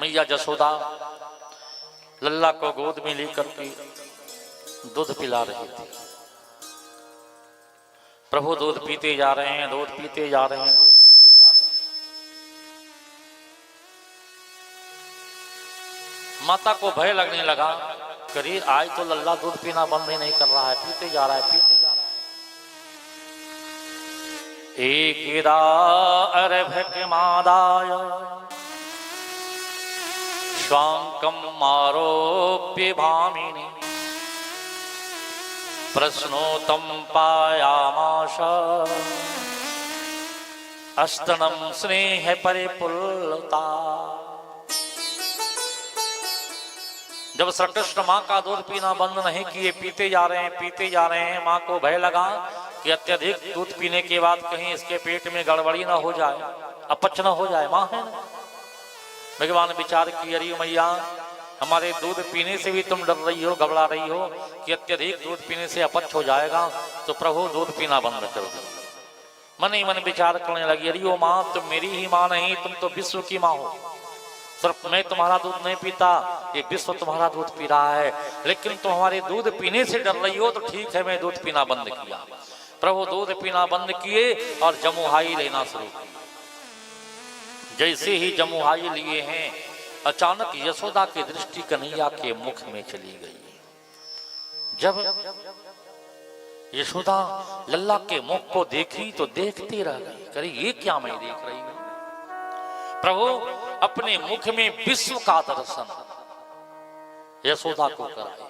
मैया जसोदा लल्ला को गोद में लेकर के दूध पिला रही थी। प्रभु दूध पीते जा रहे हैं, दूध पीते जा रहे हैं, दूध पीते जा रहे हैं। माता को भय लगने लगा, करी आज तो लल्ला दूध पीना बंद ही नहीं कर रहा है, पीते जा रहा है, पीते जा रहा है। एकिदा अर्भकमादाय स्वांकम् आरोप्य भामिनी प्रश्नोत्तम पायामाश अस्तनम स्नेह परिपुलता। जब श्री कृष्ण माँ का दूध पीना बंद नहीं किए, पीते जा रहे हैं, पीते जा रहे हैं, माँ को भय लगा कि अत्यधिक दूध पीने के बाद कहीं इसके पेट में गड़बड़ी ना हो जाए, अपच ना हो जाए। माँ है ना, भगवान विचार की, अरे मैया हमारे दूध पीने से भी तुम डर रही हो, घबरा रही हो कि अत्यधिक दूध पीने से अपच हो जाएगा, तो प्रभु दूध पीना बंद कर दो। मन ही मन विचार करने लगी, अरे ओ माँ, तुम मेरी ही माँ नहीं, तुम तो विश्व की माँ हो। सिर्फ मैं तुम्हारा दूध नहीं पीता, ये विश्व तुम्हारा दूध पी रहा है, लेकिन तुम हमारे दूध पीने से डर रही हो तो ठीक है, मैं दूध पीना बंद किया। प्रभु दूध पीना बंद किए और जमुहाई लेना शुरू किया। जैसे ही जमुहाई लिए हैं, अचानक यशोदा की दृष्टि कन्हैया के मुख में चली गई। जब यशोदा लल्ला के मुख को देखी तो देखती रह गई, करे ये क्या मैं देख रही हूं। प्रभु अपने मुख में विश्व का दर्शन यशोदा को कराया।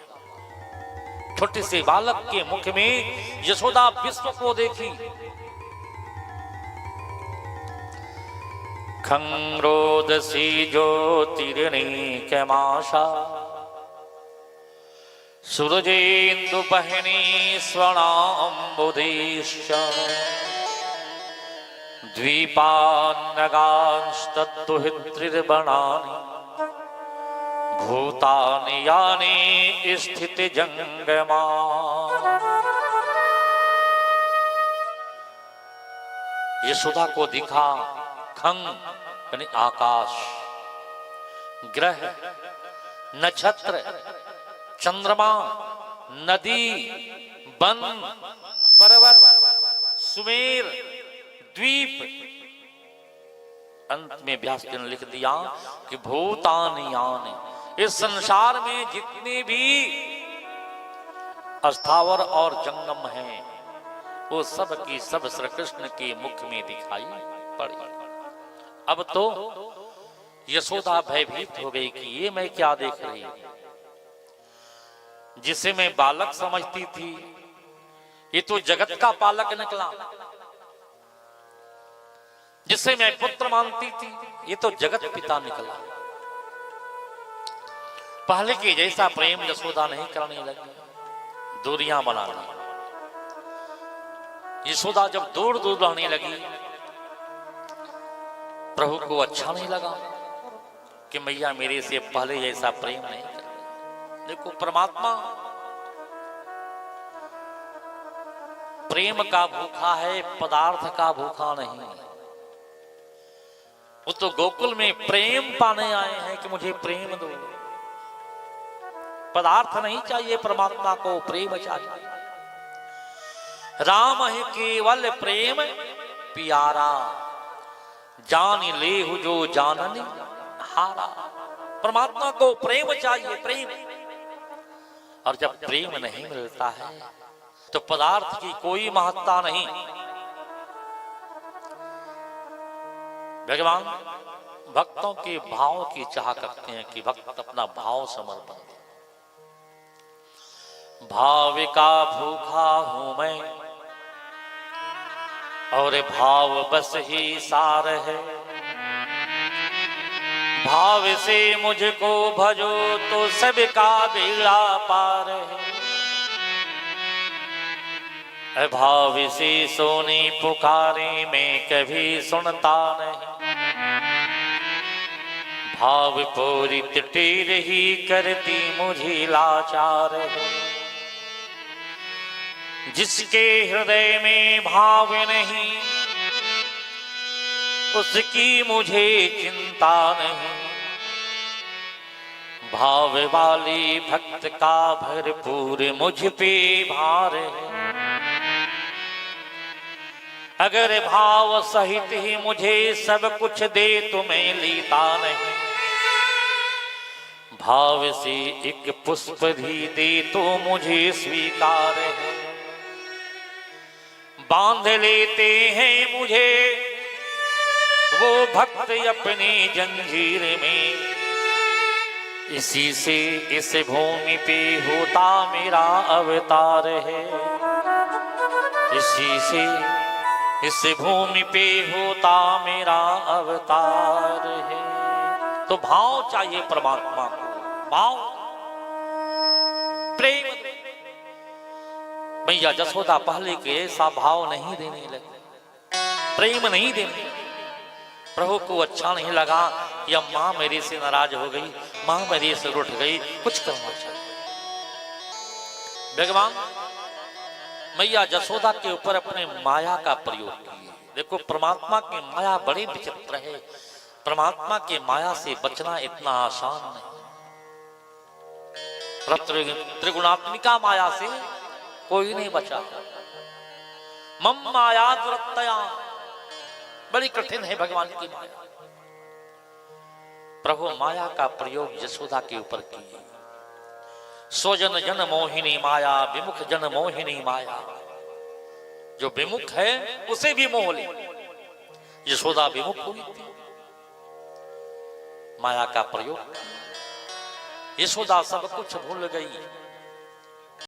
छोटे से बालक के मुख में यशोदा विश्व को देखी। खंरोदसी ज्योतिर्निकमाशा सूरजेन्दु बहिनी स्वर्णाम्बुधीश्च द्वीपान्नगांस्तत्तुहित्रिर्बणानि भूतानि यानि स्थितिजंगमा। यशोदा को दिखा खंग यानी आकाश, ग्रह, नक्षत्र, चंद्रमा, नदी, वन, पर्वत, सुमेर, द्वीप। अंत में व्यास जी ने लिख दिया कि भूतानि यानि, इस संसार में जितने भी अस्थावर और जंगम हैं, वो सब की सब श्री कृष्ण के मुख में दिखाई पड़ी। अब तो यशोदा भयभीत हो गई कि ये मैं क्या देख रही हूं। जिसे मैं बालक समझती थी, ये तो जगत का पालक निकला। जिसे मैं पुत्र मानती थी, ये तो जगत पिता निकला। पहले के जैसा प्रेम यशोदा नहीं करने लगी, दूरियां बना ली। यशोदा जब दूर दूर रहने लगी, प्रभु को अच्छा नहीं लगा कि मैया मेरे से पहले जैसा प्रेम नहीं कर। देखो, परमात्मा प्रेम का भूखा है, पदार्थ का भूखा नहीं। वो तो गोकुल में प्रेम पाने आए हैं कि मुझे प्रेम दो। पदार्थ नहीं चाहिए परमात्मा को, प्रेम चाहिए। राम है केवल प्रेम प्यारा, जान लेहु जो जाननी हारा। परमात्मा को प्रेम चाहिए, प्रेम। और जब प्रेम नहीं मिलता है तो पदार्थ की कोई महत्ता नहीं। भगवान भक्तों के भाव की चाह करते हैं कि भक्त अपना भाव समर्पण दे। भाव का भूखा हूं मैं और भाव बस ही सार है। भाव से मुझको भजो तो सबका बेड़ा पार है। अभाव से सोनी पुकारे मैं कभी सुनता नहीं। भाव पूरित टेर ही करती मुझे लाचार है। जिसके हृदय में भाव नहीं, उसकी मुझे चिंता नहीं। भाव वाली भक्त का भरपूर मुझ पे भार है। अगर भाव सहित ही मुझे सब कुछ दे तो मैं लेता नहीं, भाव से एक पुष्प भी दे तो मुझे स्वीकार है। बांध लेते हैं मुझे वो भक्त अपनी जंजीर में, इसी से इस भूमि पे होता मेरा अवतार है। इसी से इस भूमि पे होता मेरा अवतार है। तो भाव चाहिए परमात्मा को, भाव प्रेम। मैया जसोदा पहले के ऐसा भाव नहीं देने लगे, प्रेम नहीं देने। प्रभु को अच्छा नहीं लगा कि अब मां मेरे से नाराज हो गई, मां मेरे से रुठ गई, कुछ करना चाहिए। भगवान मैया जसोदा के ऊपर अपने माया का प्रयोग किए। देखो परमात्मा की माया बड़ी विचित्र है, परमात्मा के माया से बचना इतना आसान नहीं। त्रिगुणात्मिका माया से कोई नहीं बचा। मम माया दुरत्तया, बड़ी कठिन है भगवान की माया। प्रभु माया का प्रयोग यशोदा के ऊपर किए। स्वजन जन मोहिनी माया, विमुख जन मोहिनी माया। जो विमुख है उसे भी मोह ले। यशोदा विमुख हुई थी, माया का प्रयोग। यशोदा सब कुछ भूल गई,